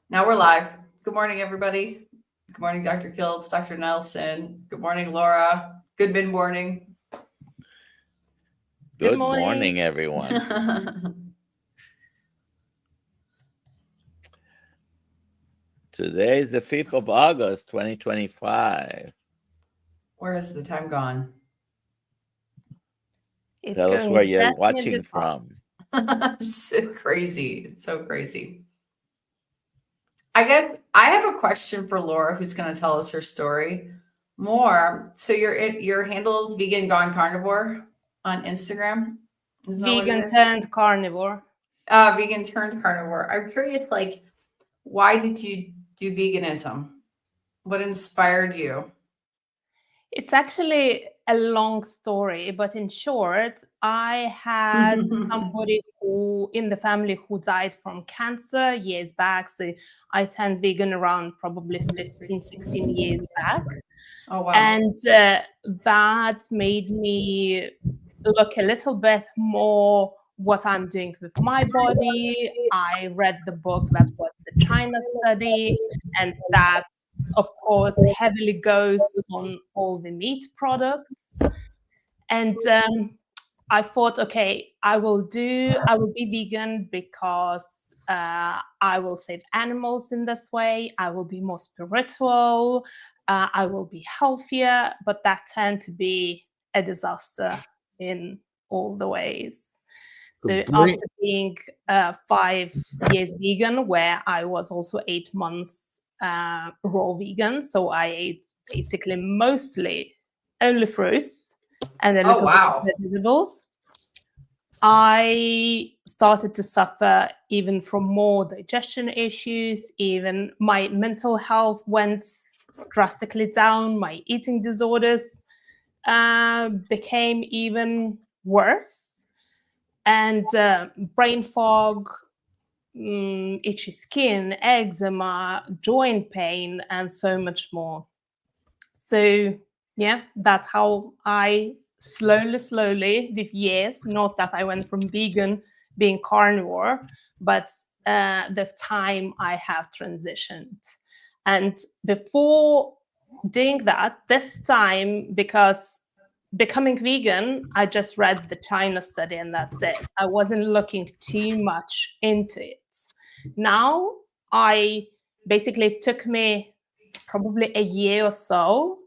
Now we're live. Good morning, everybody. Good morning, Dr. Kiltz, Dr. Nelson. Good morning, Laura. Good mid morning. Good morning, everyone. Today is the 5th of August, 2025. Where has the time gone? Tell us where you're watching from. It's so crazy. It's so crazy. I guess I have a question for Laura, who's going to tell us her story more. So your handle is Vegan Gone Carnivore on Instagram? Isn't that Veganturnedcarnivore. Veganturnedcarnivore. I'm curious, like, why did you do veganism? What inspired you? It's actually a long story, but in short, I had somebody who in the family who died from cancer years back. So I turned vegan around probably 15, 16 years back. Oh, wow. And that made me look a little bit more what I'm doing with my body. I read the book that was the China study, and that of course heavily goes on all the meat products. And I thought, okay, I will be vegan because I will save animals in this way. I will be more spiritual. I will be healthier. But that turned to be a disaster in all the ways. So after being 5 years vegan, where I was also 8 months raw vegan, so I ate basically mostly only fruits and a little bit of vegetables, I started to suffer even from more digestion issues. Even my mental health went drastically down. My eating disorders became even worse. And brain fog, itchy skin, eczema, joint pain, and so much more. So yeah, that's how I slowly with years, not that I went from vegan being carnivore, but the time I have transitioned. And before doing that, this time, because becoming vegan, I just read the China study and that's it. I wasn't looking too much into it. Now, it took me probably a year or so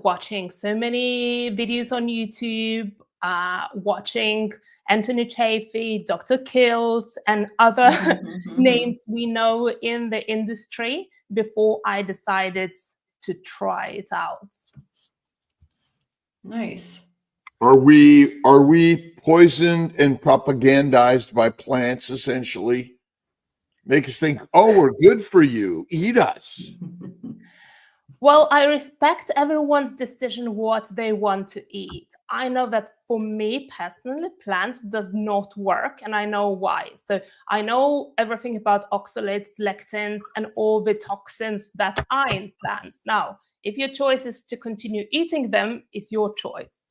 watching so many videos on YouTube, watching Anthony Chaffee, Dr. Kiltz, and other names we know in the industry before I decided to try it out. Nice. Are we poisoned and propagandized by plants, essentially? Make us think, oh, we're good for you. Eat us. Well, I respect everyone's decision what they want to eat. I know that for me personally, plants does not work, and I know why. So I know everything about oxalates, lectins, and all the toxins that are in plants. Now, if your choice is to continue eating them, it's your choice.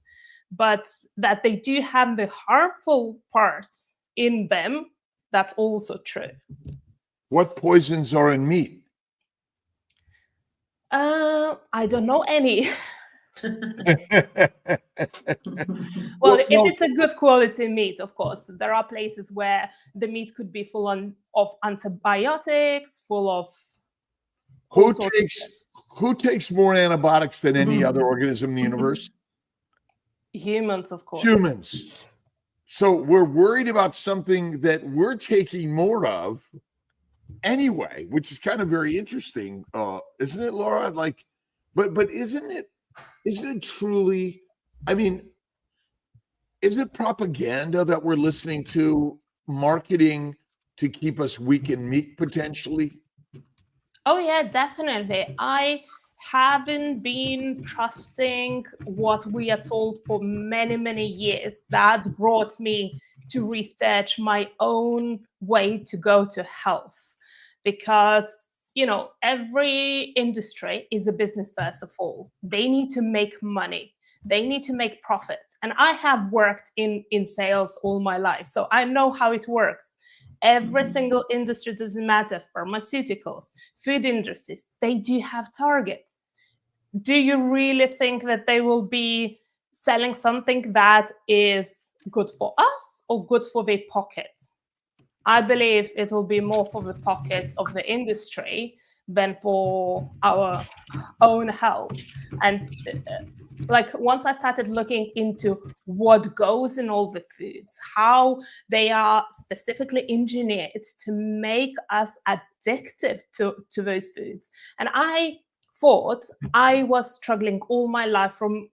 But that they do have the harmful parts in them, that's also true. What poisons are in meat? I don't know any. Well, if it's a good quality meat, of course. There are places where the meat could be full of antibiotics, full of who takes more antibiotics than any other organism in the universe? Humans, of course. Humans. So we're worried about something that we're taking more of anyway, which is kind of very interesting, isn't it, Laura? Like, but isn't it truly? I mean, is it propaganda that we're listening to, marketing to keep us weak in meat potentially? Oh yeah, definitely. I haven't been trusting what we are told for many years. That brought me to research my own way to go to health, because every industry is a business first of all. They need to make money. They need to make profits. And I have worked in sales all my life, so I know how it works. Every single industry, doesn't matter, pharmaceuticals, food industries, they do have targets. Do you really think that they will be selling something that is good for us or good for their pockets? I believe it will be more for the pocket of the industry than for our own health. And like once I started looking into what goes in all the foods, how they are specifically engineered to make us addictive to those foods. And I thought I was struggling all my life from,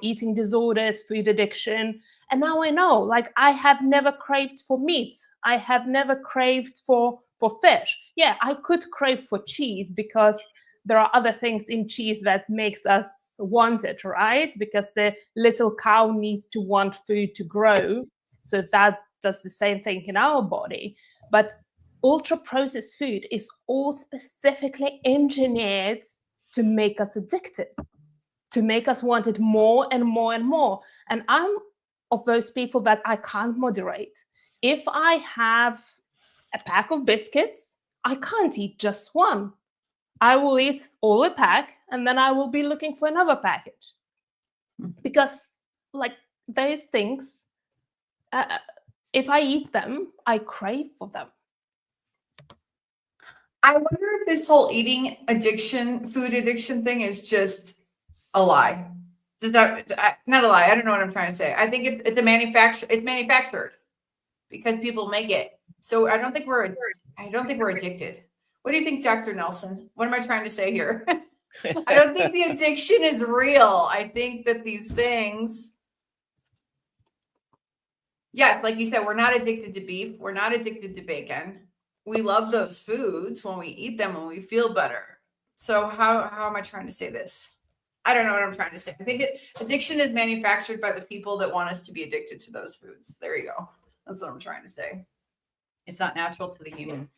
eating disorders, food addiction. And now I know, like, I have never craved for meat. I have never craved for fish. Yeah, I could crave for cheese because there are other things in cheese that makes us want it, right? Because the little cow needs to want food to grow. So that does the same thing in our body. But ultra-processed food is all specifically engineered to make us addicted, to make us want it more and more and more. And I'm of those people that I can't moderate. If I have a pack of biscuits, I can't eat just one. I will eat all a pack and then I will be looking for another package. Because like those things, if I eat them, I crave for them. I wonder if this whole eating addiction, food addiction thing is just a lie. Does that, not a lie. I don't know what I'm trying to say. I think it's manufactured because people make it. So I don't think we're addicted. What do you think, Dr. Nelson? What am I trying to say here? I don't think the addiction is real. I think that these things, yes, like you said, we're not addicted to beef. We're not addicted to bacon. We love those foods when we eat them and we feel better. So how am I trying to say this? I don't know what I'm trying to say. I think addiction is manufactured by the people that want us to be addicted to those foods. There you go. That's what I'm trying to say. It's not natural to the human,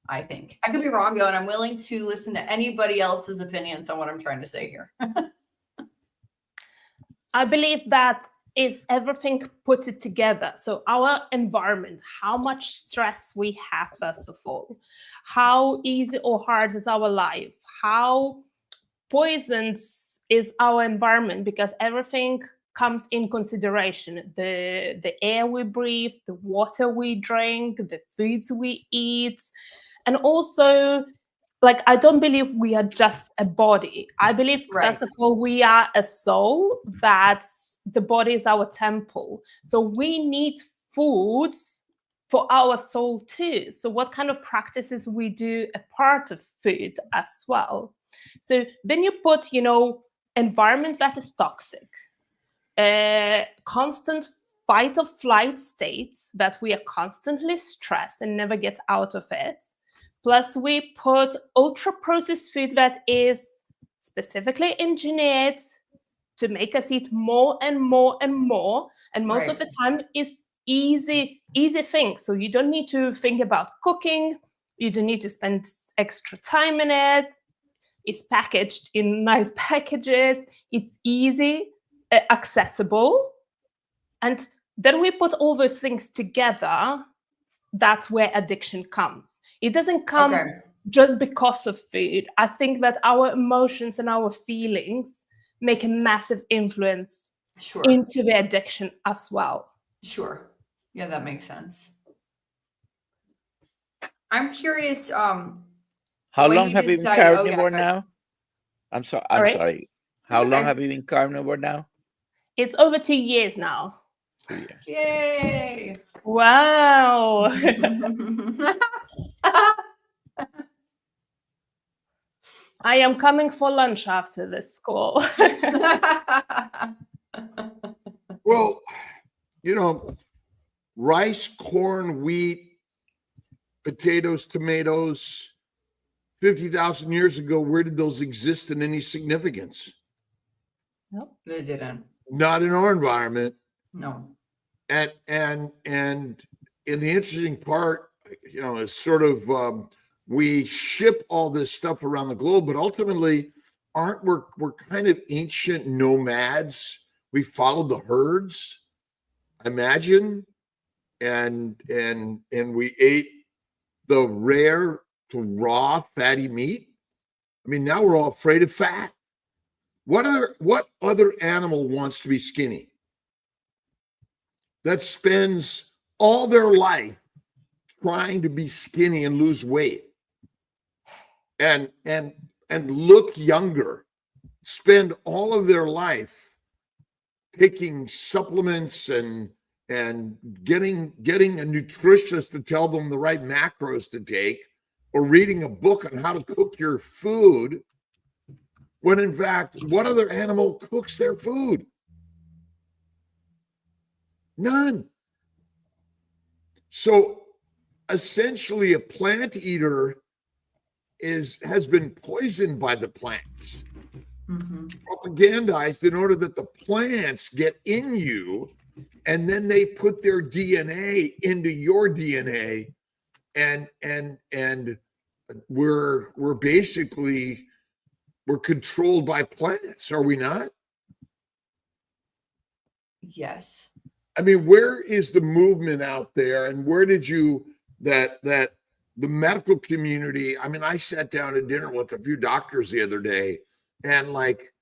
I think. I could be wrong, though, and I'm willing to listen to anybody else's opinions on what I'm trying to say here. I believe that is everything put it together. So our environment, how much stress we have, first of all, how easy or hard is our life, how poisoned is our environment, because everything comes in consideration. The air we breathe, the water we drink, the foods we eat. And also, like, I don't believe we are just a body. I believe, first of all, we are a soul, that the body is our temple. So we need food for our soul too. So what kind of practices we do a part of food as well. So then you put, environment that is toxic, a constant fight or flight state that we are constantly stressed and never get out of it. Plus we put ultra-processed food that is specifically engineered to make us eat more and more and more. And most of the time is easy things. So you don't need to think about cooking. You don't need to spend extra time in it. It's packaged in nice packages. It's easy, accessible. And then we put all those things together. That's where addiction comes. It doesn't come just because of food. I think that our emotions and our feelings make a massive influence into the addiction as well. Sure. Yeah, that makes sense. I'm curious. How long have you been carnivore now? I'm sorry. How long have you been carnivore now? It's over 2 years now. 2 years. Yay! Wow. I am coming for lunch after this call. Well, rice, corn, wheat, potatoes, tomatoes, 50,000 years ago, where did those exist in any significance? Nope, they didn't. Not in our environment. No. And in the interesting part, is sort of we ship all this stuff around the globe, but ultimately, we're kind of ancient nomads. We followed the herds, imagine, and we ate the rare to raw fatty meat? I mean, now we're all afraid of fat. What other animal wants to be skinny? That spends all their life trying to be skinny and lose weight and look younger, spend all of their life taking supplements and getting a nutritionist to tell them the right macros to take, or reading a book on how to cook your food, when in fact, what other animal cooks their food? None. So essentially, a plant eater has been poisoned by the plants, propagandized in order that the plants get in you, and then they put their DNA into your DNA, and we're basically controlled by plants, are we not? Yes. I mean, where is the movement out there, and where did you that the medical community? I mean, I sat down at dinner with a few doctors the other day, and like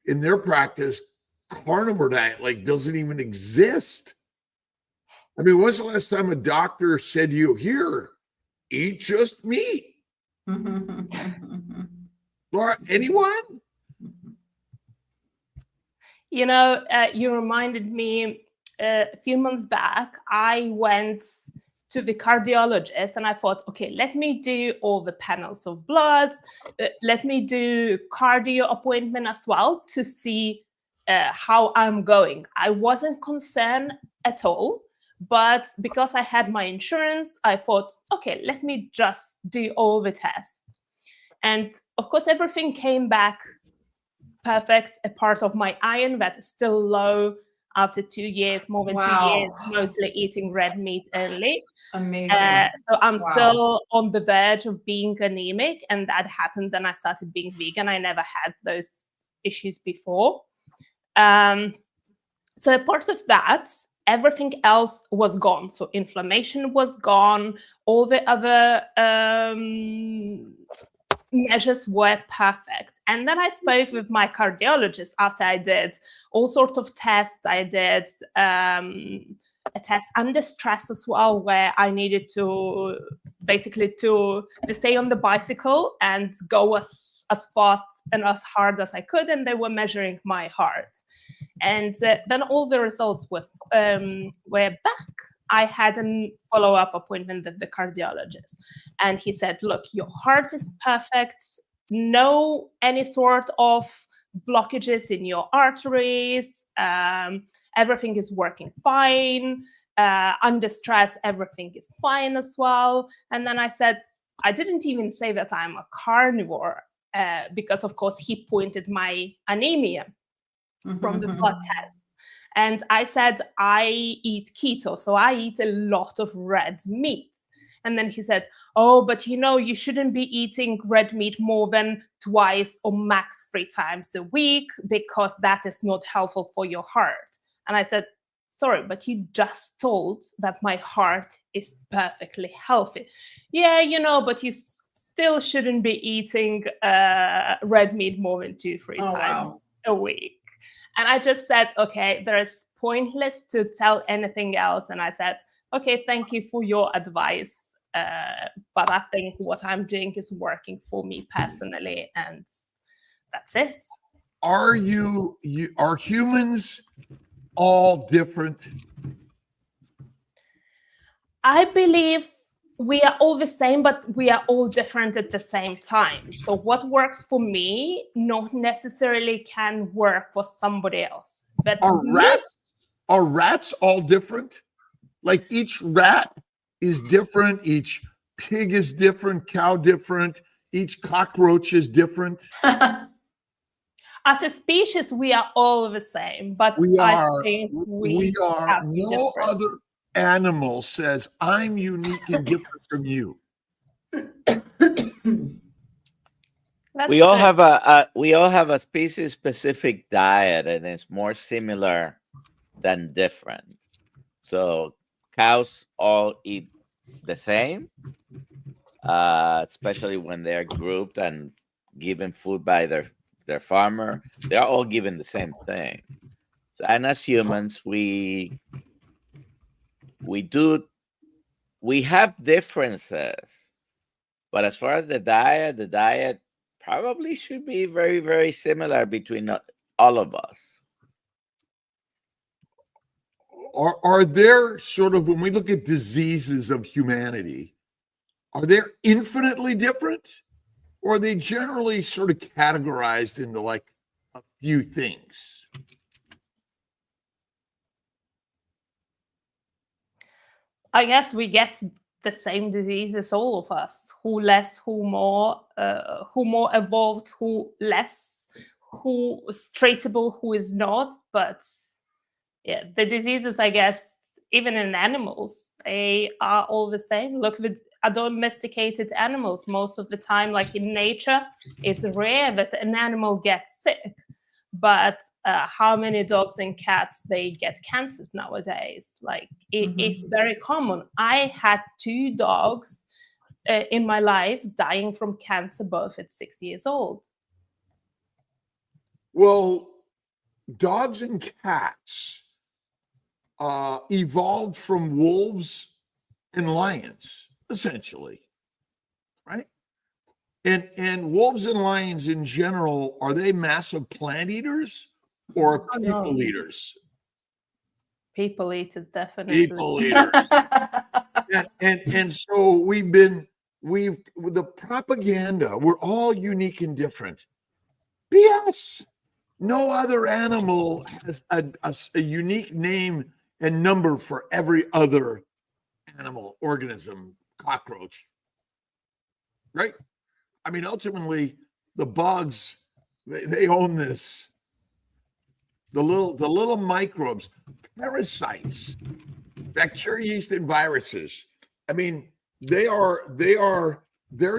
in their practice, carnivore diet doesn't even exist. I mean, when's the last time a doctor said to you, "Here, eat just meat"? Laura, anyone? You know, you reminded me a few months back, I went to the cardiologist and I thought, okay, let me do all the panels of bloods. Let me do cardio appointment as well to see how I'm going. I wasn't concerned at all, but because I had my insurance, I thought, okay, let me just do all the tests. And of course, everything came back perfect, a part of my iron that is still low after 2 years, more than 2 years, mostly eating red meat only. Amazing. So I'm still on the verge of being anemic, and that happened when I started being vegan. I never had those issues before. So part of that, everything else was gone. So inflammation was gone. All the other measures were perfect. And then I spoke with my cardiologist after I did all sorts of tests. I did a test under stress as well, where I needed to basically to stay on the bicycle and go as fast and as hard as I could. And they were measuring my heart. And then all the results were back. I had a follow-up appointment with the cardiologist, and he said, look, your heart is perfect. No any sort of blockages in your arteries. Everything is working fine. Under stress, everything is fine as well. And then I said, I didn't even say that I'm a carnivore because, of course, he pointed my anemia from the blood test. And I said, I eat keto, so I eat a lot of red meat. And then he said, oh, but you shouldn't be eating red meat more than twice or max 3 times a week, because that is not helpful for your heart. And I said, sorry, but you just told that my heart is perfectly healthy. Yeah, but you still shouldn't be eating red meat more than 2-3 times a week. And I just said, okay, there is pointless to tell anything else. And I said, okay, thank you for your advice. But I think what I'm doing is working for me personally. And that's it. Are humans all different? I believe we are all the same, but we are all different at the same time. So what works for me not necessarily can work for somebody else. But are rats all different? Like each rat is different, each pig is different, cow different, each cockroach is different. As a species, we are all the same, but I think we are no different. Other animal says I'm unique and different from you. We all have a species specific diet, and it's more similar than different. So cows all eat the same, especially when they're grouped and given food by their farmer. They're all given the same thing. So, and as humans, we have differences, but as far as the diet probably should be very, very similar between all of us. Are there sort of, when we look at diseases of humanity, are they infinitely different, or are they generally sort of categorized into like a few things? I guess we get the same diseases, all of us. Who less, who more evolved, who less, who is traitable, who is not. But yeah, the diseases, I guess, even in animals, they are all the same. Look with domesticated animals. Most of the time, like in nature, it's rare that an animal gets sick. But how many dogs and cats, they get cancers nowadays? Like it's very common. I had 2 dogs in my life dying from cancer, both at 6 years old. Well, dogs and cats evolved from wolves and lions, essentially, right? And wolves and lions in general, are they massive plant eaters or people eaters? People eaters, definitely. People eaters. and so we've with the propaganda, we're all unique and different. BS. No other animal has a unique name and number for every other animal, organism, cockroach, right? I mean, ultimately, the bugs, they own this. The little microbes, parasites, bacteria, yeast, and viruses. I mean, their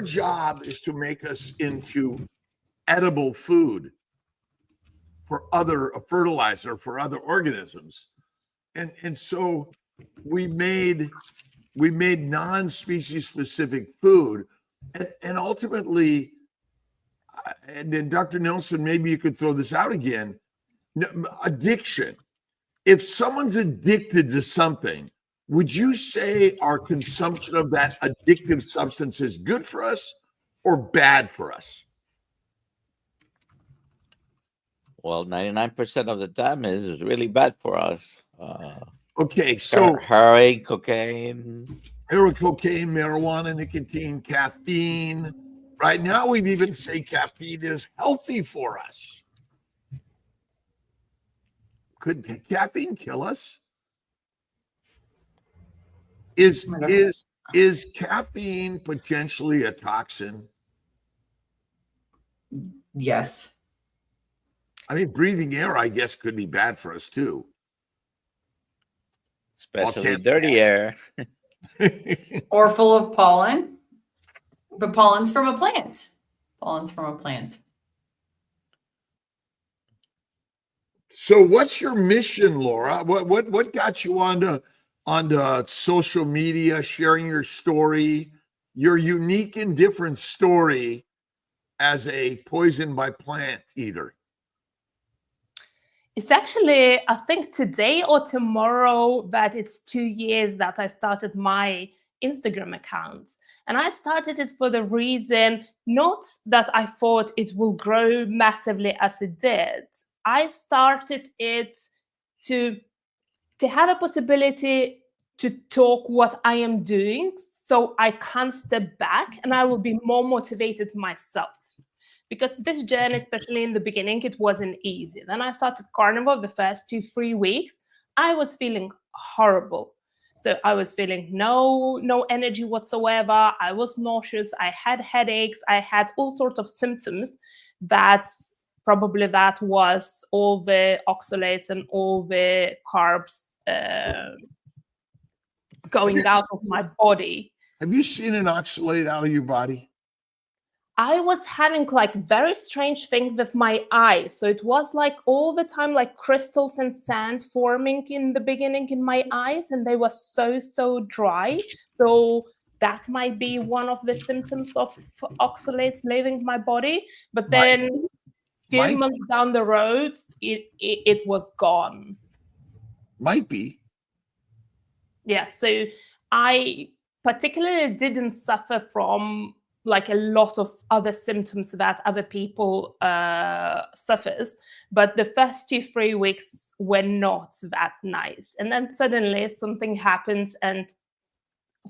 job is to make us into edible food for other fertilizer for other organisms. And so we made non-species specific food. And ultimately, and then Dr. Nelson, maybe you could throw this out again, addiction. If someone's addicted to something, would you say our consumption of that addictive substance is good for us or bad for us? Well, 99% of the time is really bad for us. Okay, so heroin, cocaine, marijuana, nicotine, caffeine. Right now, we'd even say caffeine is healthy for us. Could caffeine kill us? Is caffeine potentially a toxin? Yes. I mean, breathing air, I guess, could be bad for us too. Especially dirty air. Or full of pollen. But pollen's from a plant. So what's your mission, Laura? What got you onto social media, sharing your story, your unique and different story as a poison by plant eater? It's actually, I think today or tomorrow that it's 2 years that I started my Instagram account. And I started it for the reason, not that I thought it will grow massively as it did. I started it to have a possibility to talk what I am doing so I can step back and I will be more motivated myself. Because this journey, especially in the beginning, it wasn't easy. Then I started carnivore the first 2-3 weeks. I was feeling horrible. So I was feeling no energy whatsoever. I was nauseous. I had headaches. I had all sorts of symptoms. That was all the oxalates and all the carbs going out of my body. Have you seen an oxalate out of your body? I was having like very strange thing with my eyes. So it was like all the time like crystals and sand forming in the beginning in my eyes, and they were so dry. So that might be one of the symptoms of oxalates leaving my body. But then few months down the road, it was gone. Might be. Yeah. So I particularly didn't suffer from like a lot of other symptoms that other people suffers, but the first 2-3 weeks were not that nice. And then suddenly something happened, and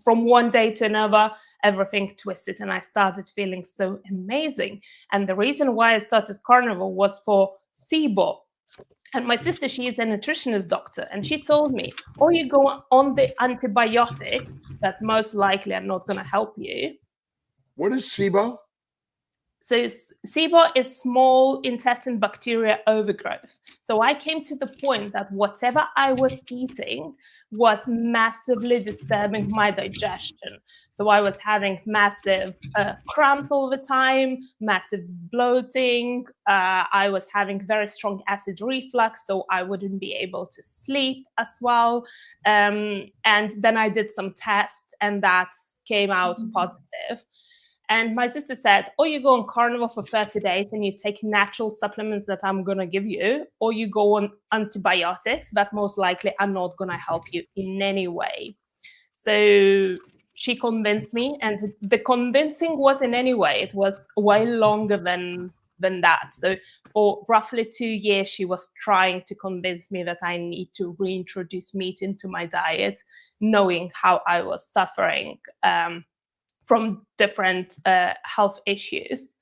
from one day to another, everything twisted, and I started feeling so amazing. And the reason why I started Carnivore was for SIBO. And my sister, she is a nutritionist doctor, and she told me, or you go on the antibiotics that most likely are not going to help you. What is SIBO? So SIBO is small intestine bacteria overgrowth. So I came to the point that whatever I was eating was massively disturbing my digestion. So I was having massive cramp all the time, massive bloating. I was having very strong acid reflux, so I wouldn't be able to sleep as well. And then I did some tests, and that came out positive. And my sister said, or you go on Carnivore for 30 days and you take natural supplements that I'm going to give you, or you go on antibiotics that most likely are not going to help you in any way. So she convinced me, and the convincing was in any way. It was way longer than that. So for roughly 2 years, she was trying to convince me that I need to reintroduce meat into my diet, knowing how I was suffering from different health issues.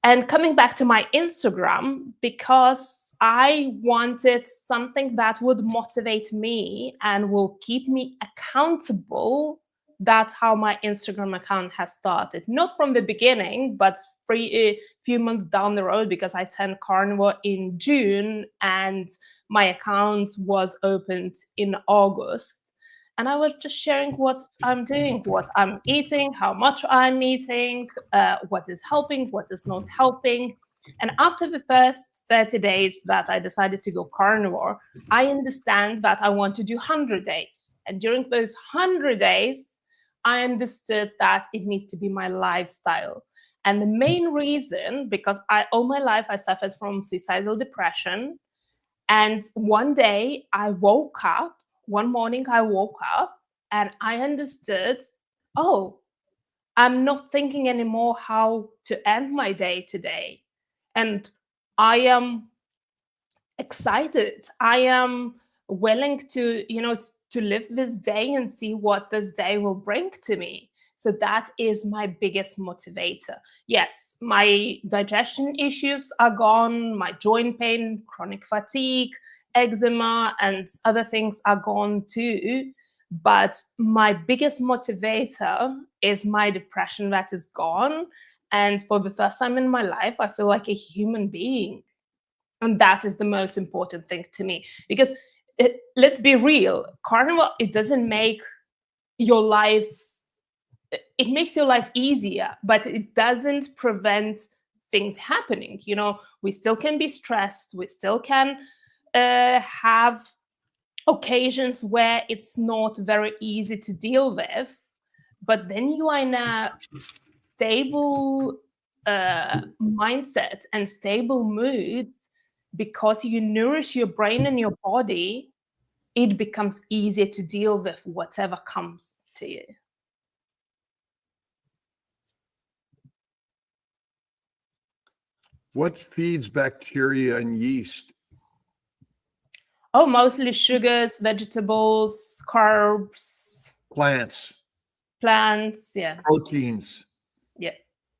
And coming back to my Instagram, because I wanted something that would motivate me and will keep me accountable, that's how my Instagram account has started. Not from the beginning, but a few months down the road, because I turned carnivore in June and my account was opened in August. And I was just sharing what I'm doing, what I'm eating, how much I'm eating, what is helping, what is not helping. And after the first 30 days that I decided to go carnivore, I understand that I want to do 100 days. And during those 100 days, I understood that it needs to be my lifestyle. And the main reason, because all my life I suffered from suicidal depression. And one day I woke up, one morning I woke up and I understood, oh, I'm not thinking anymore how to end my day today. And I am excited. I am willing to, to live this day and see what this day will bring to me. So that is my biggest motivator. Yes, my digestion issues are gone, my joint pain, chronic fatigue, eczema, and other things are gone too. But my biggest motivator is my depression that is gone. And for the first time in my life, I feel like a human being. And that is the most important thing to me. Because let's be real, carnivore, it doesn't make your life, it makes your life easier, but it doesn't prevent things happening. We still can be stressed. We still can have occasions where it's not very easy to deal with, but then you are in a stable mindset and stable moods because you nourish your brain and your body. It becomes easier to deal with whatever comes to you. What feeds bacteria and yeast? Oh, mostly sugars, vegetables, carbs, Plants, yeah. proteins. Yeah.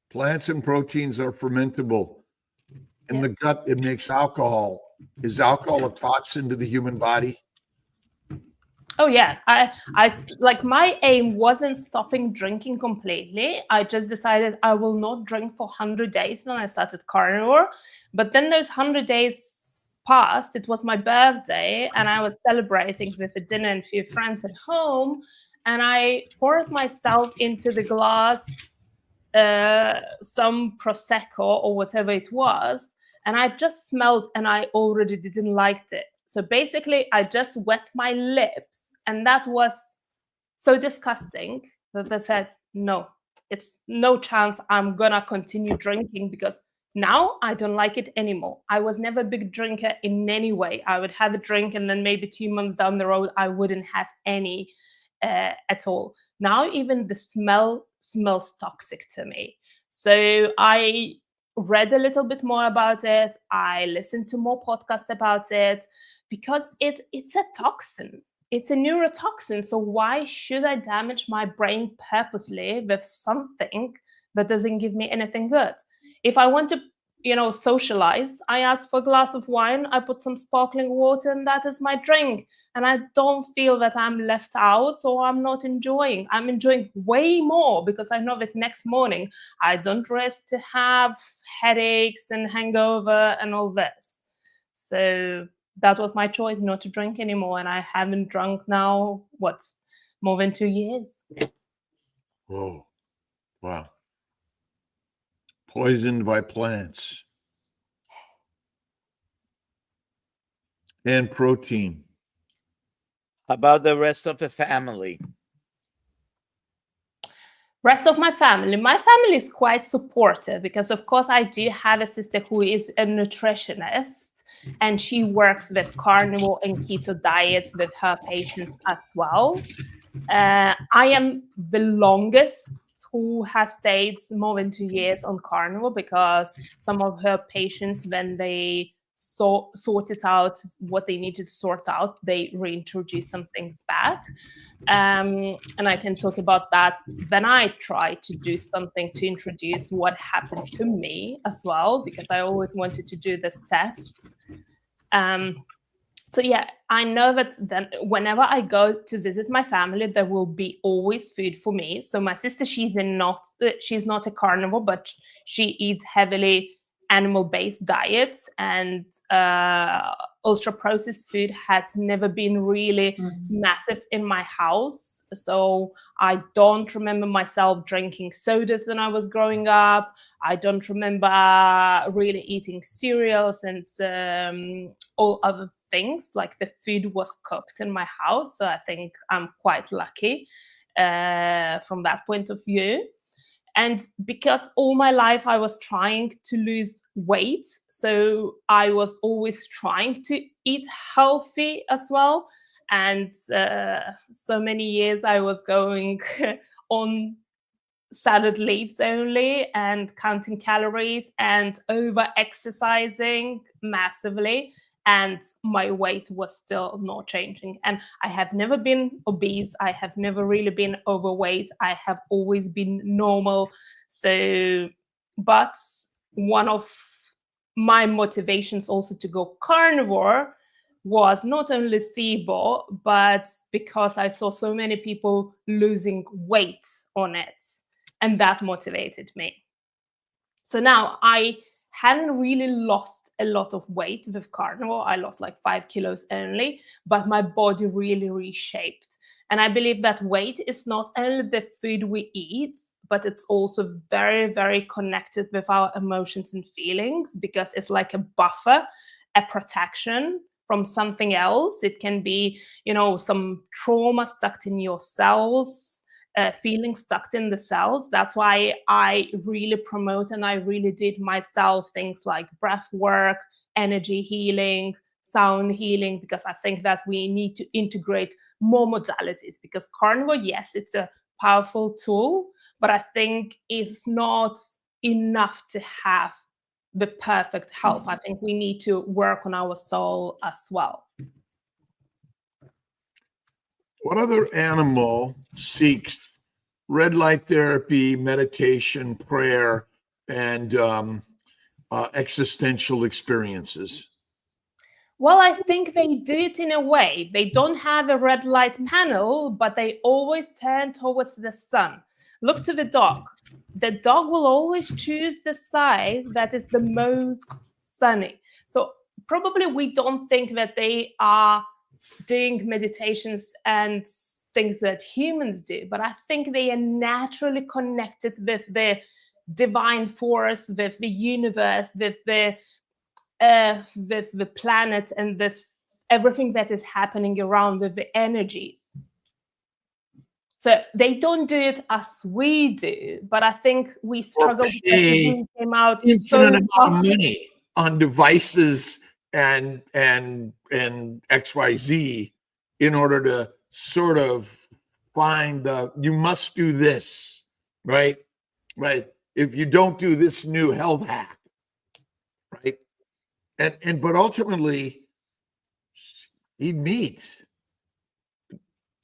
Plants and proteins are fermentable. In the gut, it makes alcohol. Is alcohol a toxin to the human body? Oh yeah, I like, my aim wasn't stopping drinking completely. I just decided I will not drink for 100 days when I started carnivore. But then those 100 days passed. It was my birthday and I was celebrating with a dinner and a few friends at home. And I poured myself into the glass some Prosecco or whatever it was, and I just smelled and I already didn't like it. So basically, I just wet my lips, and that was so disgusting that I said, no, it's no chance I'm gonna continue drinking, because now I don't like it anymore. I was never a big drinker in any way. I would have a drink and then maybe 2 months down the road, I wouldn't have any at all. Now even the smell smells toxic to me. So I read a little bit more about it. I listened to more podcasts about it, because it's a toxin. It's a neurotoxin. So why should I damage my brain purposely with something that doesn't give me anything good? If I want to, socialize, I ask for a glass of wine, I put some sparkling water, and that is my drink. And I don't feel that I'm left out or I'm not enjoying. I'm enjoying way more, because I know that next morning I don't risk to have headaches and hangover and all this. So that was my choice, not to drink anymore. And I haven't drunk now, more than 2 years. Whoa. Wow. Poisoned by plants. And protein. How about the rest of the family? Rest of my family is quite supportive, because of course I do have a sister who is a nutritionist, and she works with carnivore and keto diets with her patients as well. I am the longest who has stayed more than 2 years on carnivore, because some of her patients, when they sorted out what they needed to sort out, they reintroduced some things back. And I can talk about that when I try to do something to introduce what happened to me as well, because I always wanted to do this test. So yeah, I know that then whenever I go to visit my family, there will be always food for me. So my sister, she's not a carnivore, but she eats heavily animal-based diets, and ultra-processed food has never been really massive in my house. So I don't remember myself drinking sodas when I was growing up. I don't remember really eating cereals and all other things. Like, the food was cooked in my house. So I think I'm quite lucky from that point of view. And because all my life I was trying to lose weight, so I was always trying to eat healthy as well. And so many years I was going on salad leaves only and counting calories and over exercising massively, and my weight was still not changing. And I have never been obese, I have never really been overweight, I have always been normal. So, but one of my motivations also to go carnivore was not only SIBO, but because I saw so many people losing weight on it, and that motivated me. So now I haven't really lost a lot of weight with carnivore. I lost like 5 kilos only, but my body really reshaped. And I believe that weight is not only the food we eat, but it's also very, very connected with our emotions and feelings, because it's like a buffer, a protection from something else. It can be, some trauma stuck in your cells, feeling stuck in the cells. That's why I really promote, and I really did myself, things like breath work, energy healing, sound healing, because I think that we need to integrate more modalities, because carnivore, yes, it's a powerful tool, but I think it's not enough to have the perfect health. I think we need to work on our soul as well. What other animal seeks red light therapy, meditation, prayer, and existential experiences? Well, I think they do it in a way. They don't have a red light panel, but they always turn towards the sun. Look to the dog. The dog will always choose the side that is the most sunny. So probably we don't think that they are doing meditations and things that humans do, but I think they are naturally connected with the divine force, with the universe, with the earth, with the planet, and with everything that is happening around, with the energies. So they don't do it as we do, but I think we struggle because pay we came out infinite so amount of much. money on devices and XYZ in order to sort of find you must do this, right? Right. If you don't do this new health hack, right? And but ultimately eat meat.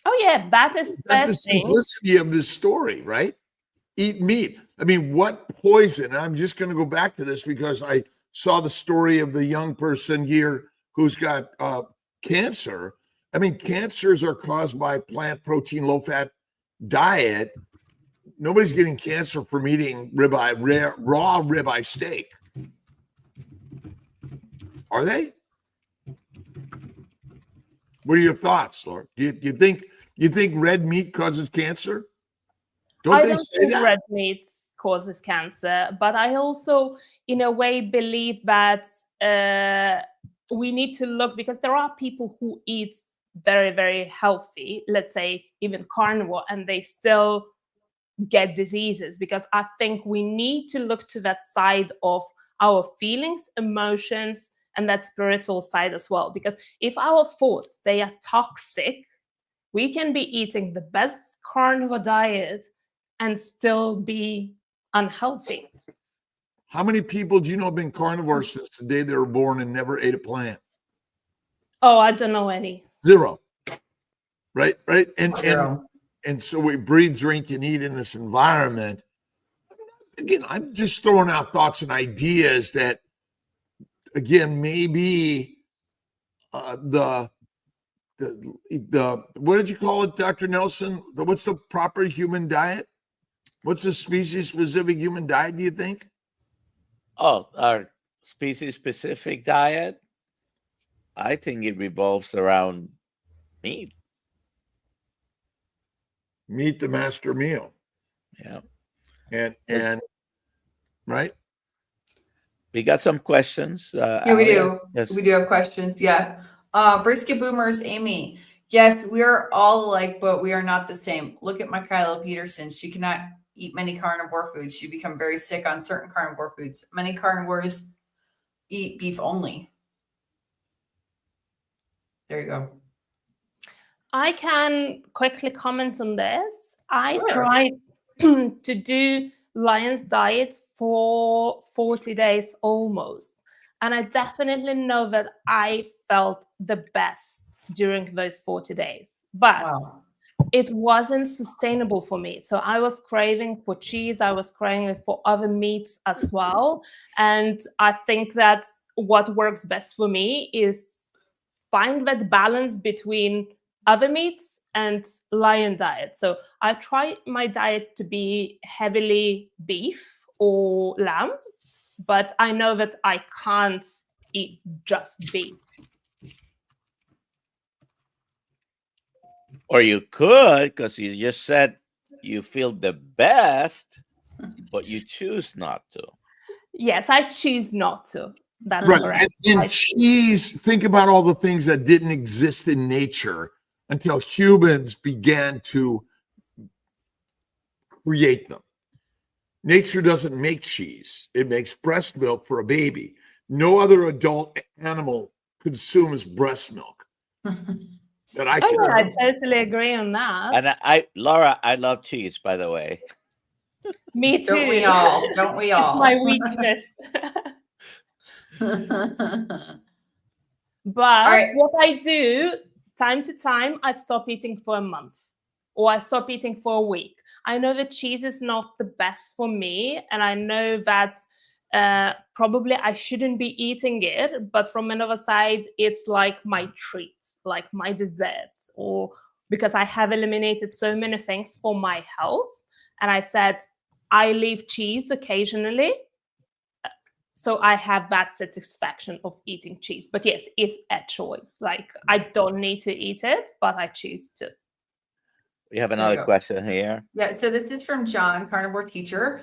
Oh yeah, that is That's the first thing. simplicity of this story, right? Eat meat. I mean, what poison? I'm just going to go back to this because I saw the story of the young person here who's got cancer. I mean, cancers are caused by plant protein, low-fat diet. Nobody's getting cancer from eating ribeye, raw ribeye steak. Are they? What are your thoughts, Laura? You think red meat causes cancer? I Don't they don't say think that? red meat causes cancer, but I also, in a way, believe that we need to look, because there are people who eat very, very healthy, let's say even carnivore, and they still get diseases, because I think we need to look to that side of our feelings, emotions, and that spiritual side as well. Because if our thoughts, they are toxic, we can be eating the best carnivore diet and still be unhealthy. How many people do you know have been carnivores since the day they were born and never ate a plant? Oh, I don't know any. Zero. Right? Zero. And so we breathe, drink, and eat in this environment. Again, I'm just throwing out thoughts and ideas that, again, maybe the what did you call it, Dr. Nelson? What's the proper human diet? What's the species-specific human diet, do you think? Oh, our species-specific diet, I think it revolves around meat. Meat, the master meal. Yeah. And right? We got some questions. Yeah, we Alia? do. Yes. We do have questions. Yeah. Brisket Boomers, Amy. Yes, we're all alike, but we are not the same. Look at Michaela Peterson. She cannot eat many carnivore foods. She become very sick on certain carnivore foods. Many carnivores eat beef only. There you go. I can quickly comment on this. I Sure. tried to do Lion's diet for 40 days almost. And I definitely know that I felt the best during those 40 days. But Wow. it wasn't sustainable for me. So I was craving for cheese. I was craving for other meats as well. And I think that what works best for me is find that balance between other meats and lion diet. So I try my diet to be heavily beef or lamb, but I know that I can't eat just beef. Or you could, because you just said you feel the best, but you choose not to. Yes, I choose not to. That's Right. correct. And cheese, think about all the things that didn't exist in nature until humans began to create them. Nature doesn't make cheese. It makes breast milk for a baby. No other adult animal consumes breast milk. That I Oh, can yeah, I see. totally agree on that. And Laura, I love cheese, by the way. Me too. Don't we all? Don't we all? It's my weakness. But right. what I do, time to time, I stop eating for a month or I stop eating for a week. I know that cheese is not the best for me, and I know that probably I shouldn't be eating it, but from another side, it's like my treat, like my desserts, or because I have eliminated so many things for my health. And I said, I leave cheese occasionally. So I have that satisfaction of eating cheese. But yes, it's a choice. Like, I don't need to eat it, but I choose to. We have There you another go. question here. Yeah, so this is from John, carnivore teacher.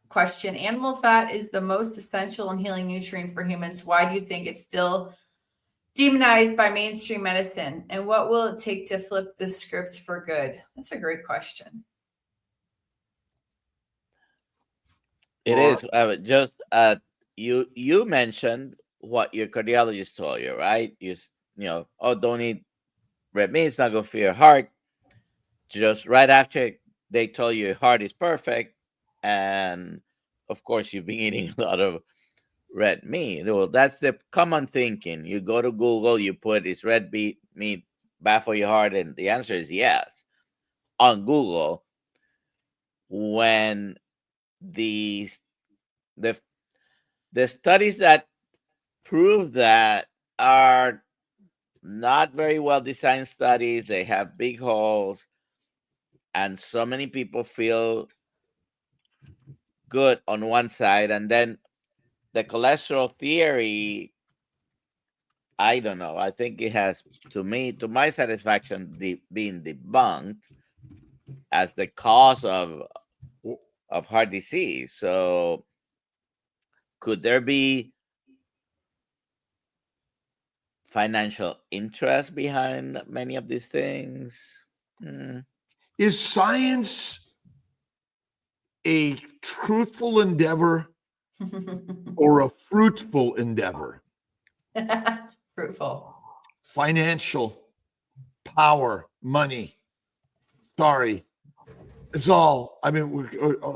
Question: animal fat is the most essential and healing nutrient for humans. Why do you think it's still demonized by mainstream medicine? And what will it take to flip the script for good? That's a great question. It Laura? is just you mentioned what your cardiologist told you, right? You know, oh, don't eat red meat; it's not good for your heart. Just right after they told you your heart is perfect, and of course you've been eating a lot of red meat. Well, that's the common thinking. You go to Google, you put is red meat bad for your heart, and the answer is yes on Google. When the the studies that prove that are not very well designed studies. They have big holes, and so many people feel good on one side, and then the cholesterol theory, I don't know. I think it has, to my satisfaction, been debunked as the cause of heart disease. So could there be financial interest behind many of these things? Is science a truthful endeavor or a fruitful endeavor? Fruitful. Financial, power, money. Sorry. It's all, I mean,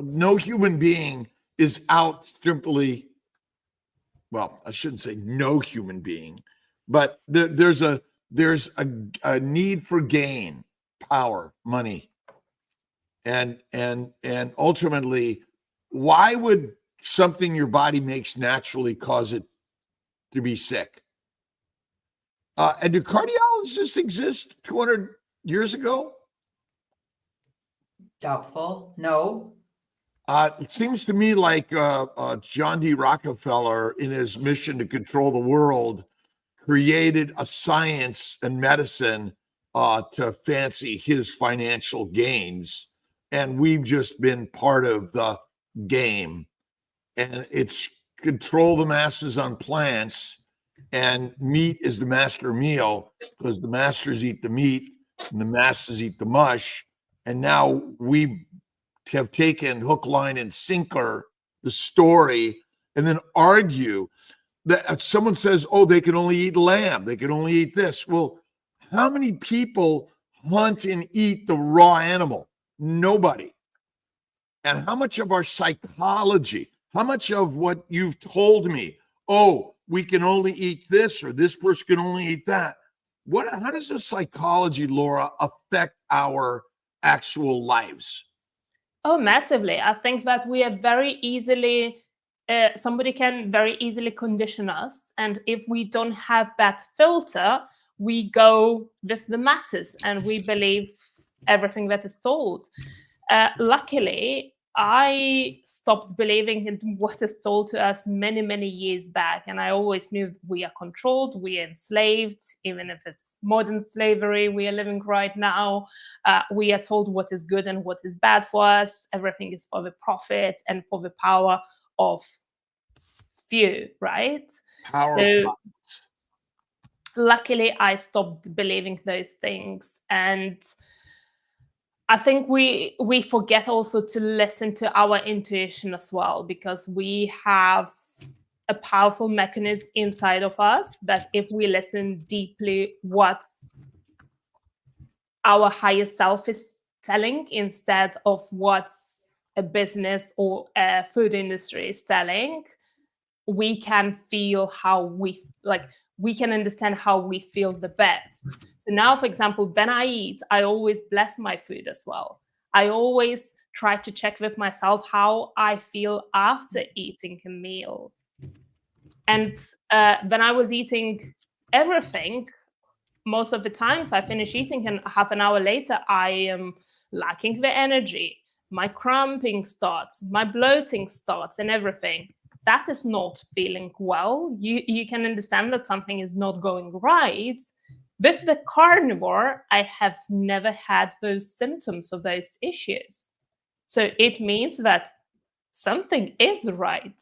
no human being is out simply, well, I shouldn't say no human being, but there's a need for gain, power, money. And ultimately, why would something your body makes naturally cause it to be sick? And do cardiologists exist 200 years ago? Doubtful. No. It seems to me like John D. Rockefeller, in his mission to control the world, created a science and medicine to fancy his financial gains. And we've just been part of the game. And it's control the masses on plants, and meat is the master meal because the masters eat the meat and the masses eat the mush. And now we have taken hook, line, and sinker the story and then argue that someone says, oh, they can only eat lamb, they can only eat this. Well, how many people hunt and eat the raw animal? Nobody. And how much of our psychology, how much of what you've told me, oh, we can only eat this or this person can only eat that. How does the psychology, Laura, affect our actual lives? Oh, massively. I think that we are very easily, somebody can very easily condition us. And if we don't have that filter, we go with the masses and we believe everything that is told. Luckily, I stopped believing in what is told to us many, many years back. And I always knew we are controlled, we are enslaved, even if it's modern slavery we are living right now. We are told what is good and what is bad for us. Everything is for the profit and for the power of few, right? Luckily, I stopped believing those things. And I think we forget also to listen to our intuition as well, because we have a powerful mechanism inside of us that if we listen deeply what our higher self is telling instead of what a business or a food industry is telling, we can feel how we can understand how we feel the best. So now, for example, when I eat, I always bless my food as well. I always try to check with myself how I feel after eating a meal. And when I was eating everything, most of the times I finish eating and half an hour later, I am lacking the energy. My cramping starts, my bloating starts and everything. that is not feeling well, you can understand that something is not going right. With the carnivore, I have never had those symptoms of those issues. So it means that something is right.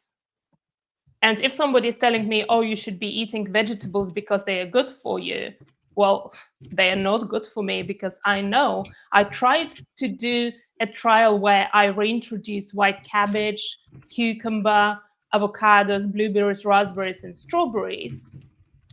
And if somebody is telling me, oh, you should be eating vegetables because they are good for you, well, they are not good for me, because I know I tried to do a trial where I reintroduced white cabbage, cucumber, avocados, blueberries, raspberries, and strawberries.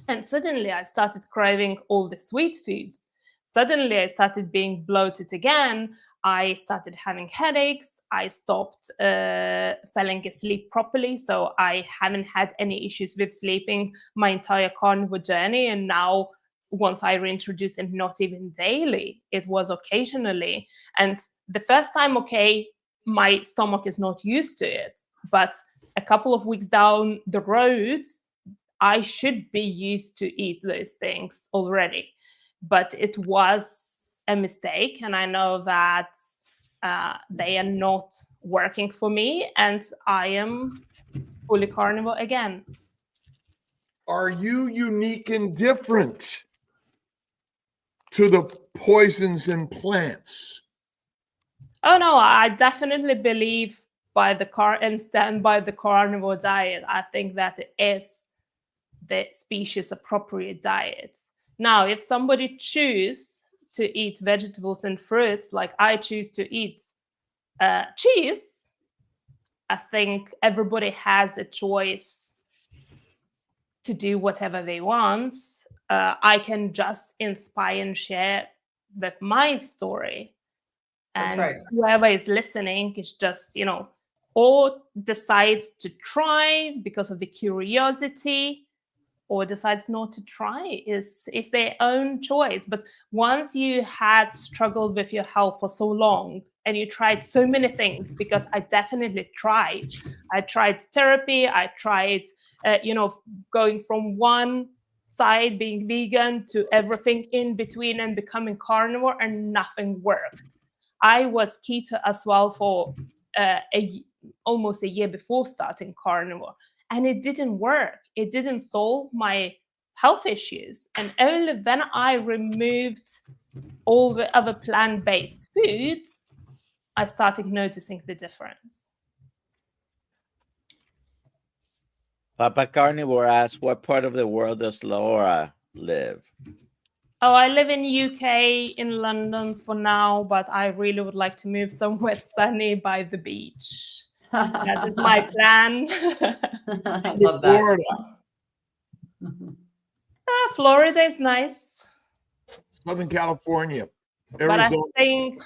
And suddenly I started craving all the sweet foods. Suddenly I started being bloated again. I started having headaches. I stopped falling asleep properly. So I haven't had any issues with sleeping my entire carnivore journey. And now, once I reintroduced it, not even daily, it was occasionally. And the first time, okay, my stomach is not used to it. But a couple of weeks down the road, I should be used to eat those things already. But it was a mistake, and I know that they are not working for me, and I am fully carnivore again. Are you unique and different to the poisons in plants? Oh no, I definitely believe by the and stand by the carnivore diet. I think that it is the species appropriate diet. Now, if somebody choose to eat vegetables and fruits like I choose to eat cheese, I think everybody has a choice to do whatever they want. I can just inspire and share with my story. That's And right. whoever is listening is just, or decides to try because of the curiosity, or decides not to try, is their own choice. But once you had struggled with your health for so long and you tried so many things, because I definitely tried. I tried therapy. I tried, going from one side, being vegan, to everything in between and becoming carnivore, and nothing worked. I was keto as well for almost a year before starting carnivore. And it didn't work. It didn't solve my health issues. And only when I removed all the other plant-based foods, I started noticing the difference. Papa Carnivore asks, what part of the world does Laura live? Oh, I live in UK, in London for now, but I really would like to move somewhere sunny by the beach. That is my plan. I love that. Florida, Florida is nice, Southern California, but I Arizona. think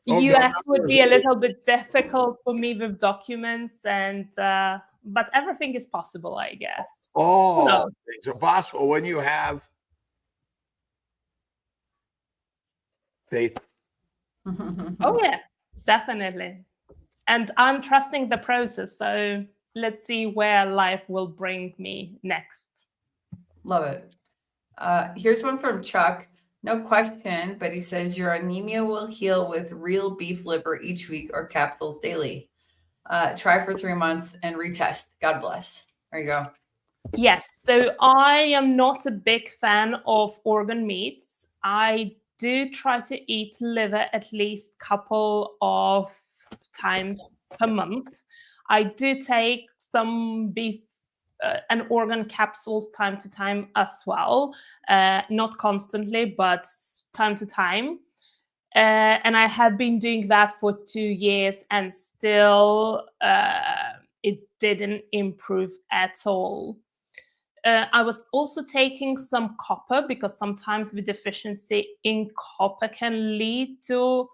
Oh, no, US not would be a Arizona. little bit difficult for me with documents, and but everything is possible, I guess. Oh, No. things are possible when you have faith. Oh yeah, definitely. And I'm trusting the process, so let's see where life will bring me next. Love it. Here's one from Chuck. No question, but he says your anemia will heal with real beef liver each week or capsules daily. Try for 3 months and retest. God bless. There you go. Yes, so I am not a big fan of organ meats. I do try to eat liver at least a couple of times per month. I do take some beef and organ capsules time to time as well. Not constantly, but time to time. And I have been doing that for 2 years, and still it didn't improve at all. I was also taking some copper, because sometimes the deficiency in copper can lead to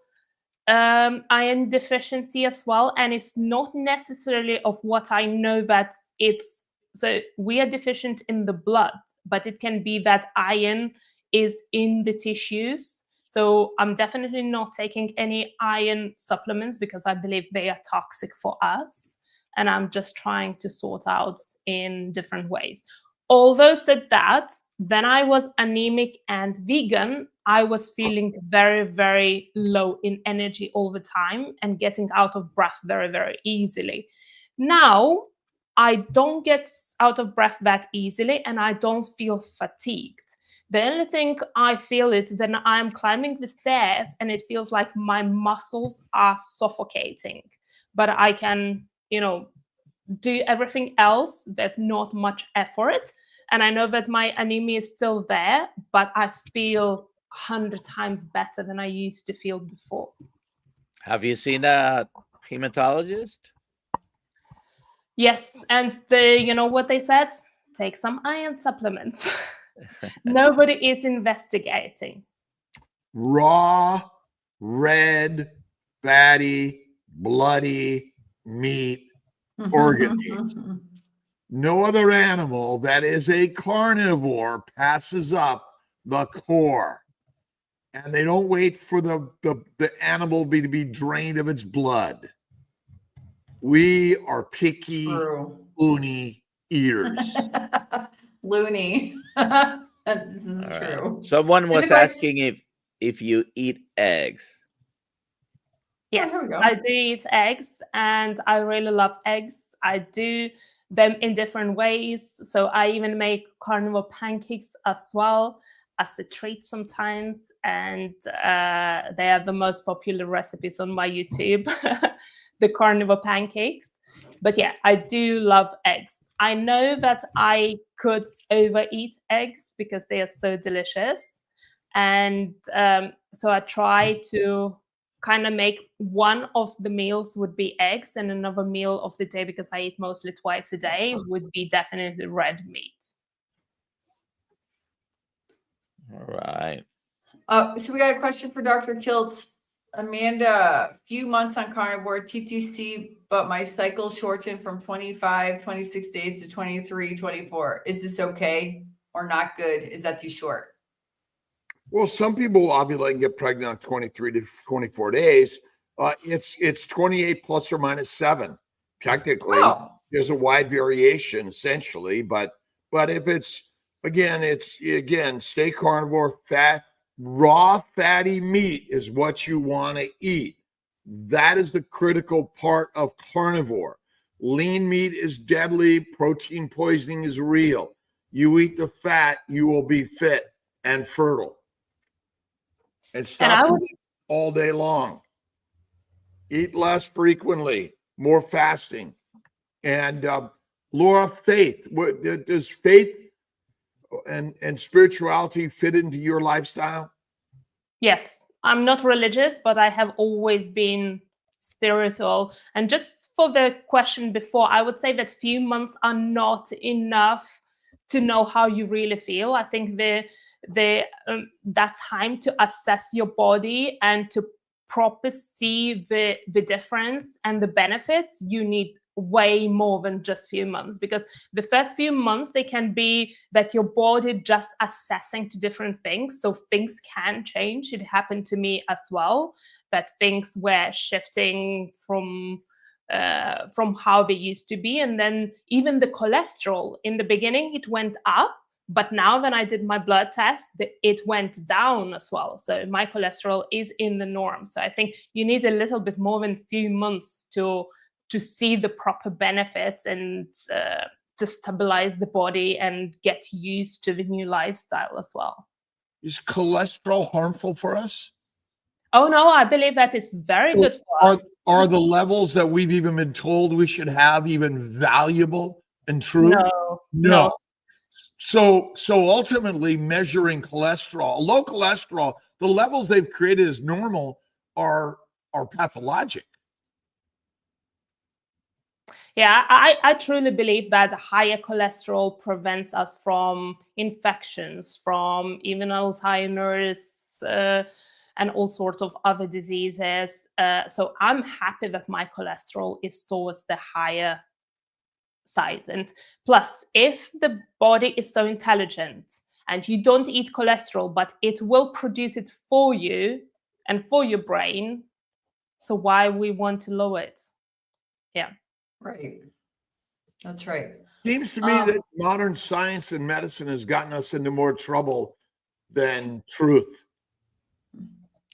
iron deficiency as well. And it's not necessarily of what I know that it's, so we are deficient in the blood, but it can be that iron is in the tissues. So I'm definitely not taking any iron supplements, because I believe they are toxic for us. And I'm just trying to sort out in different ways. Although said that, when I was anemic and vegan, I was feeling very, very low in energy all the time and getting out of breath very, very easily. Now, I don't get out of breath that easily, and I don't feel fatigued. The only thing I feel it when I'm climbing the stairs and it feels like my muscles are suffocating, but I can, do everything else with not much effort. And I know that my anemia is still there, but I feel 100 times better than I used to feel before. Have you seen a hematologist? Yes, and what they said? Take some iron supplements. Nobody is investigating. Raw, red, fatty, bloody meat organ meats. No other animal that is a carnivore passes up the core. And they don't wait for the animal to be drained of its blood. We are picky, loony eaters. Loony. This is All true. right. Someone There's was a question- asking if you eat eggs. Yes, here we go. I do eat eggs, and I really love eggs. I do them in different ways. So I even make carnivore pancakes as well as a treat sometimes. And they are the most popular recipes on my YouTube, the carnivore pancakes. But yeah, I do love eggs. I know that I could overeat eggs because they are so delicious. And so I try to kind of make one of the meals would be eggs, and another meal of the day, because I eat mostly twice a day, would be definitely red meat. All right. So we got a question for Dr. Kiltz. Amanda, few months on carnivore TTC, but my cycle shortened from 25, 26 days to 23, 24. Is this okay or not good? Is that too short? Well, some people ovulate and get pregnant on 23 to 24 days. It's 28 plus or minus 7. Technically, there's a wide variation essentially, but if it's stay carnivore. Raw fatty meat is what you want to eat. That is the critical part of carnivore. Lean meat is deadly. Protein poisoning is real. You eat the fat, you will be fit and fertile. And stop eating all day long. Eat less frequently, more fasting. And Laura, faith. Does faith and spirituality fit into your lifestyle? Yes, I'm not religious, but I have always been spiritual. And just for the question before, I would say that few months are not enough to know how you really feel. I think that time to assess your body and to properly see the difference and the benefits, you need way more than just few months, because the first few months they can be that your body just assessing to different things, so things can change. It happened to me as well, that things were shifting from how they used to be. And then even the cholesterol, in the beginning it went up, but now when I did my blood test, it went down as well. So my cholesterol is in the norm. So I think you need a little bit more than a few months to see the proper benefits and to stabilize the body and get used to the new lifestyle as well. Is cholesterol harmful for us? Oh no, I believe that is very good for us. Are the levels that we've even been told we should have even valuable and true? No. So ultimately, measuring cholesterol, low cholesterol, the levels they've created as normal are pathologic. Yeah, I truly believe that higher cholesterol prevents us from infections, from even Alzheimer's and all sorts of other diseases. So I'm happy that my cholesterol is towards the higher side. And plus, if the body is so intelligent and you don't eat cholesterol, but it will produce it for you and for your brain, so why we want to lower it? Yeah. Right. That's right. Seems to me that modern science and medicine has gotten us into more trouble than truth.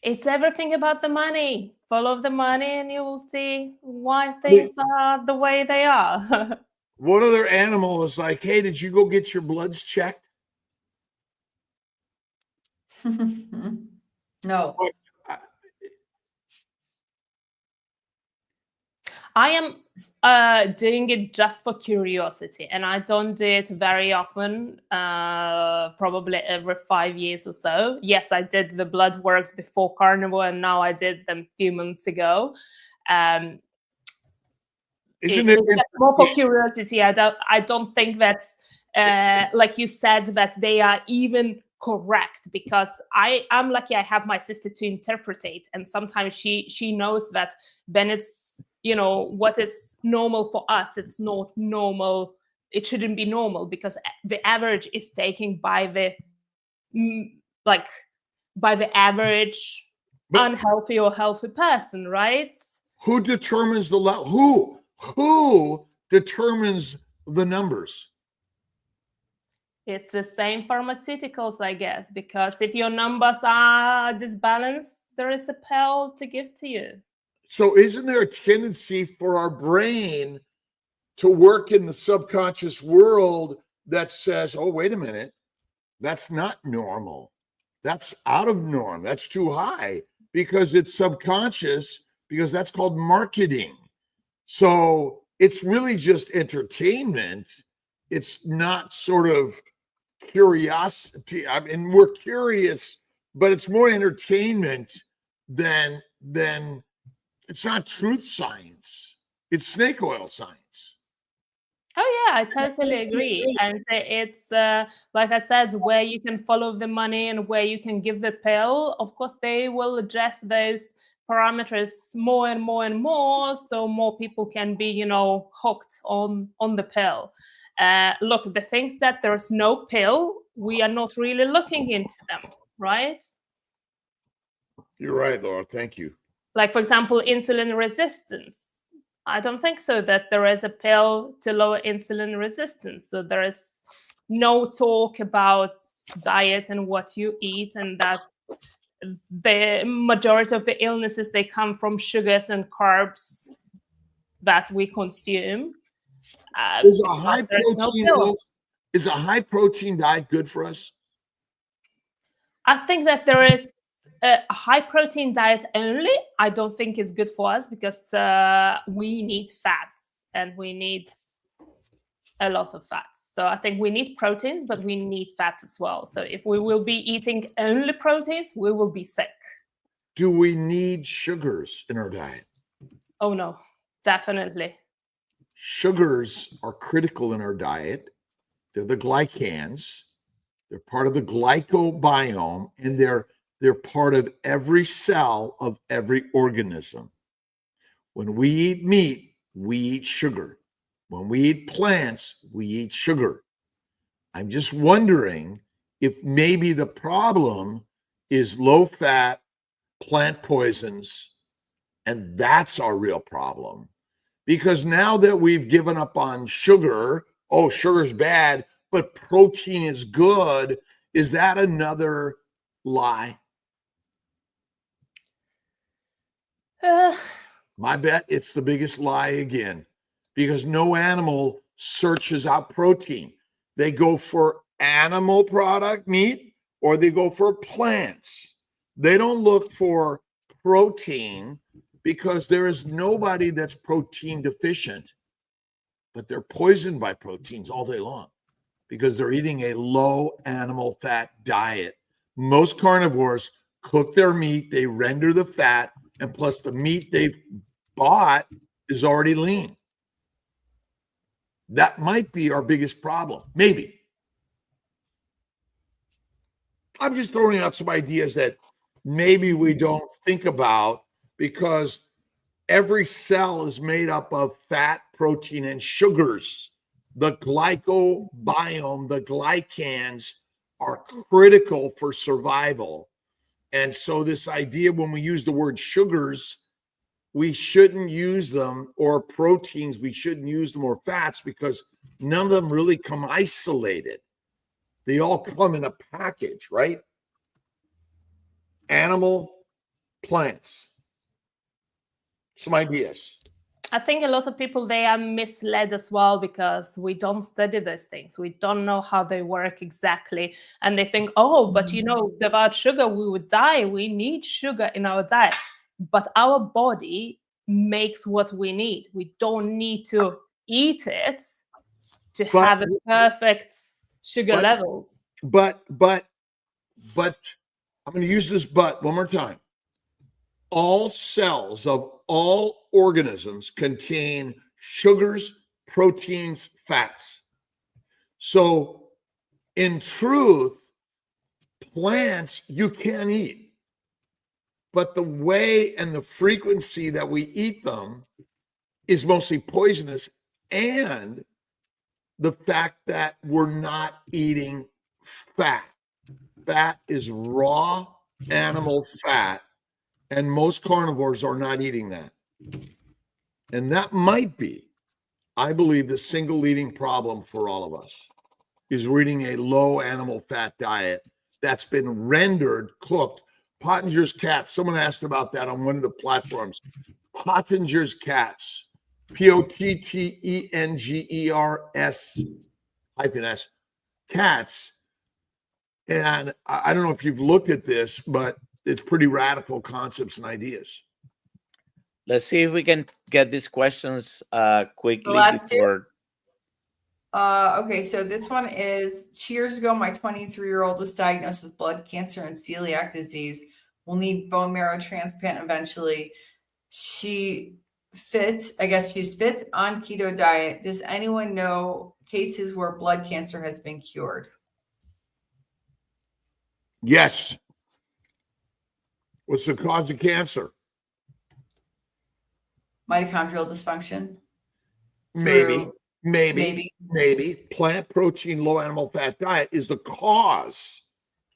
It's everything about the money. Follow the money and you will see why things are the way they are. What other animal is like, hey, did you go get your bloods checked? No. What? I- I am doing it just for curiosity, and I don't do it very often, probably every 5 years or so. Yes, I did the blood works before carnivore, and now I did them a few months ago. Isn't It's it? just more for curiosity. I don't think that's like you said, that they are even correct, because I'm lucky I have my sister to interpret it, and sometimes she knows that when it's, you know, what is normal for us, it's not normal. It shouldn't be normal, because the average is taken by the like by the average But unhealthy or healthy person, right? who determines the level? Who determines the numbers? It's the same pharmaceuticals, I guess, because if your numbers are disbalanced, there is a pill to give to you. So isn't there a tendency for our brain to work in the subconscious world that says, oh, wait a minute, that's not normal. That's out of norm. That's too high, because it's subconscious, because that's called marketing. So it's really just entertainment. It's not sort of curiosity. I mean, we're curious, but it's more entertainment than it's not truth science. It's snake oil science. Oh yeah, I totally agree. And it's like I said, where you can follow the money and where you can give the pill, of course, they will adjust those parameters more and more and more, so more people can be, you know, hooked on the pill. Look, the things that there's no pill, we are not really looking into them, right? You're right, Laura. Thank you. Like, for example, insulin resistance. I don't think so that there is a pill to lower insulin resistance. So there is no talk about diet and what you eat, and that the majority of the illnesses, they come from sugars and carbs that we consume. Is a Because high there is no protein pill. is a high protein diet good for us? I think that there is a high protein diet only. I don't think is good for us, because we need fats, and we need a lot of fats. So I think we need proteins, but we need fats as well. So if we will be eating only proteins, we will be sick. Do we need sugars in our diet? Oh no, definitely. Sugars are critical in our diet. They're the glycans. They're part of the glycobiome, and they're part of every cell of every organism. When we eat meat, we eat sugar. When we eat plants, we eat sugar. I'm just wondering if maybe the problem is low fat plant poisons, and that's our real problem. Because now that we've given up on sugar, oh, sugar's bad, but protein is good, is that another lie? My bet it's the biggest lie again, because no animal searches out protein. They go for animal product meat, or they go for plants. They don't look for protein, because there is nobody that's protein deficient, but they're poisoned by proteins all day long because they're eating a low animal fat diet. Most carnivores cook their meat, they render the fat, and plus the meat they've bought is already lean. That might be our biggest problem. Maybe. I'm just throwing out some ideas that maybe we don't think about, because every cell is made up of fat, protein, and sugars. The glycobiome, the glycans, are critical for survival. And so this idea, when we use the word sugars, we shouldn't use them, or proteins, we shouldn't use them, or fats, because none of them really come isolated. They all come in a package, right? Animal, plants. Some ideas. I think a lot of people, they are misled as well because we don't study those things. We don't know how they work exactly. And they think, oh, but without sugar, we would die. We need sugar in our diet. But our body makes what we need. We don't need to eat it to have a perfect sugar levels. But I'm going to use this but one more time. All cells of all organisms contain sugars, proteins, fats. So in truth, plants you can eat, but the way and the frequency that we eat them is mostly poisonous, and the fact that we're not eating fat. Fat is raw animal fat, and most carnivores are not eating that. And that might be, I believe, the single leading problem for all of us is we're eating a low animal fat diet that's been rendered cooked. Pottinger's cats, someone asked about that on one of the platforms. Pottinger's cats, Pottenger's-S cats. And I don't know if you've looked at this, but it's pretty radical concepts and ideas. Let's see if we can get these questions quickly before. Okay, so this one is 2 years ago, my 23-year-old was diagnosed with blood cancer and celiac disease. Will need bone marrow transplant eventually. She's fit on keto diet. Does anyone know cases where blood cancer has been cured? Yes. What's the cause of cancer? Mitochondrial dysfunction? Maybe. Plant protein, low animal fat diet is the cause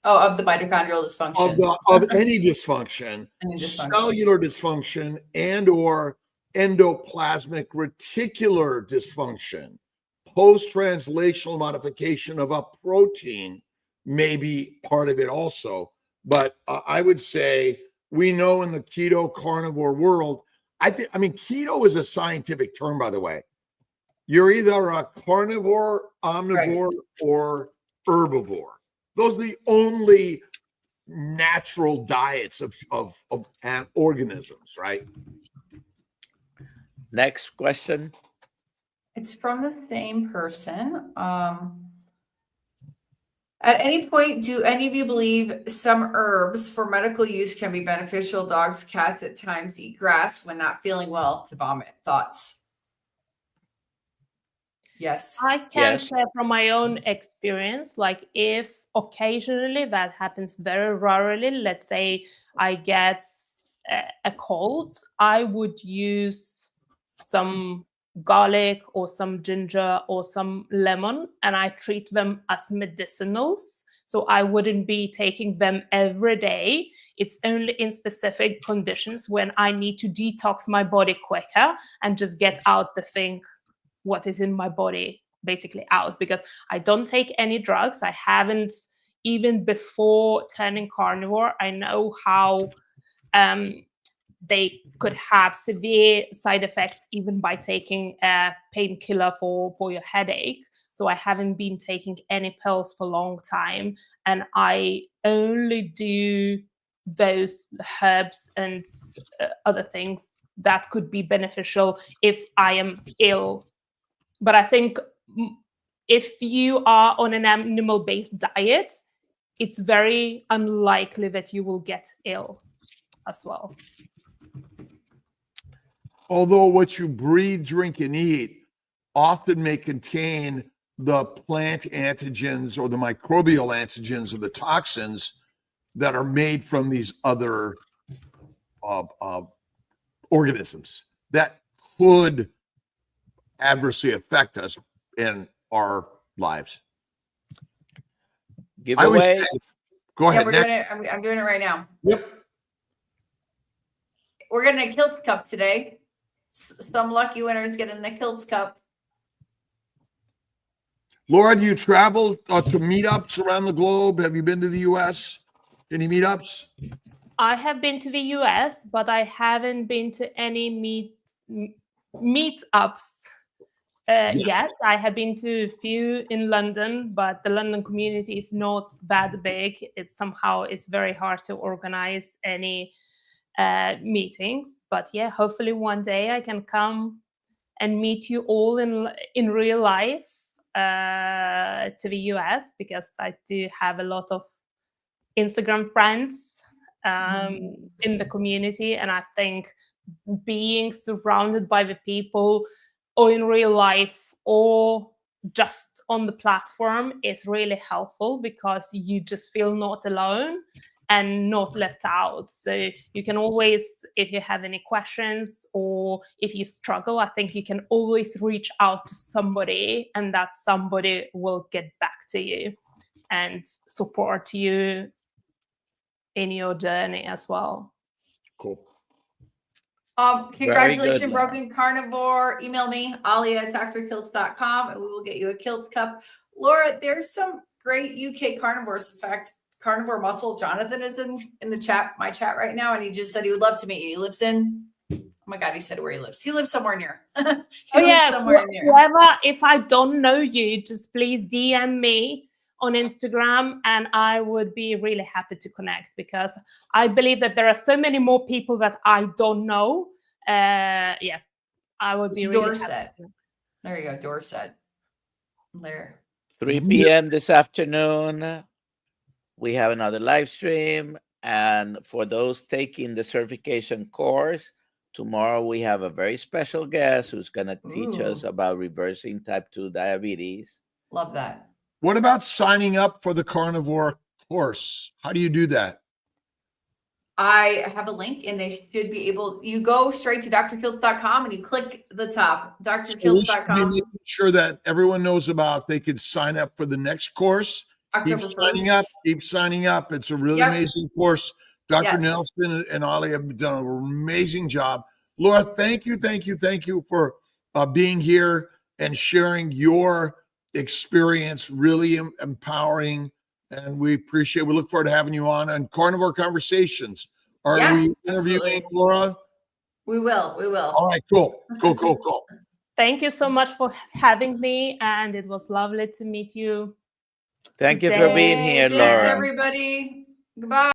of the mitochondrial dysfunction. Of any dysfunction, cellular dysfunction, and or endoplasmic reticular dysfunction. Post-translational modification of a protein may be part of it also. But I would say we know in the keto carnivore world, keto is a scientific term, by the way. You're either a carnivore, omnivore, or herbivore. Those are the only natural diets of organisms, right? Next question. It's from the same person. At any point, do any of you believe some herbs for medical use can be beneficial? Dogs, cats at times eat grass when not feeling well to vomit. Thoughts? Yes. I can share from my own experience. Like if occasionally that happens very rarely, let's say I get a cold, I would use some garlic or some ginger or some lemon, and I treat them as medicinals. So I wouldn't be taking them every day. It's only in specific conditions when I need to detox my body quicker and just get out the thing, what is in my body basically out, because I don't take any drugs. I haven't, even before turning carnivore. I know how they could have severe side effects even by taking a painkiller for your headache. So I haven't been taking any pills for a long time. And I only do those herbs and other things that could be beneficial if I am ill. But I think if you are on an animal-based diet, it's very unlikely that you will get ill as well. Although what you breathe, drink, and eat often may contain the plant antigens or the microbial antigens or the toxins that are made from these other organisms that could adversely affect us in our lives. Giveaway. Go ahead. We're doing it. I'm doing it right now. Yep. We're getting a Kilts Cup today. Some lucky winners get in the Kilts Cup. Laura, do you travel to meetups around the globe? Have you been to the U.S.? Any meetups? I have been to the U.S., but I haven't been to any meetups yet. I have been to a few in London, but the London community is not that big. It's very hard to organize any meetings. But yeah, hopefully one day I can come and meet you all in real life to the US, because I do have a lot of Instagram friends in the community, and I think being surrounded by the people, or in real life, or just on the platform, is really helpful, because you just feel not alone and not left out. So you can always, if you have any questions or if you struggle, I think you can always reach out to somebody, and that somebody will get back to you and support you in your journey as well. Cool. Congratulations, good, Laura. Broken Carnivore. Email me, ali@drkilts.com, and we will get you a Kilts cup. Laura, there's some great UK carnivores. In fact, Carnivore Muscle Jonathan is in the chat, my chat right now, and he just said he would love to meet you. He lives in, oh my God, he said where he lives. He lives somewhere near. Somewhere near. Whoever, if I don't know you, just please DM me on Instagram, and I would be really happy to connect, because I believe that there are so many more people that I don't know. I would be really Dorset. happy. There you go, Dorset. There. 3 p.m. this afternoon, we have another live stream. And for those taking the certification course, tomorrow we have a very special guest who's going to teach us about reversing type 2 diabetes. Love that. What about signing up for the carnivore course? How do you do that? I have a link, and they should be able, you go straight to drkilts.com and you click the top, drkilts.com. Making sure that everyone knows about, they could sign up for the next course. October Keep signing up. It's a really amazing course. Dr. Nelson and Ali have done an amazing job. Laura, thank you for being here and sharing your experience. Really empowering, and we look forward to having you on Carnivore Conversations. Are we interviewing Laura? We will. All right, cool. Thank you so much for having me, and it was lovely to meet you. Thank you for being here, Laura. Thanks, everybody. Goodbye.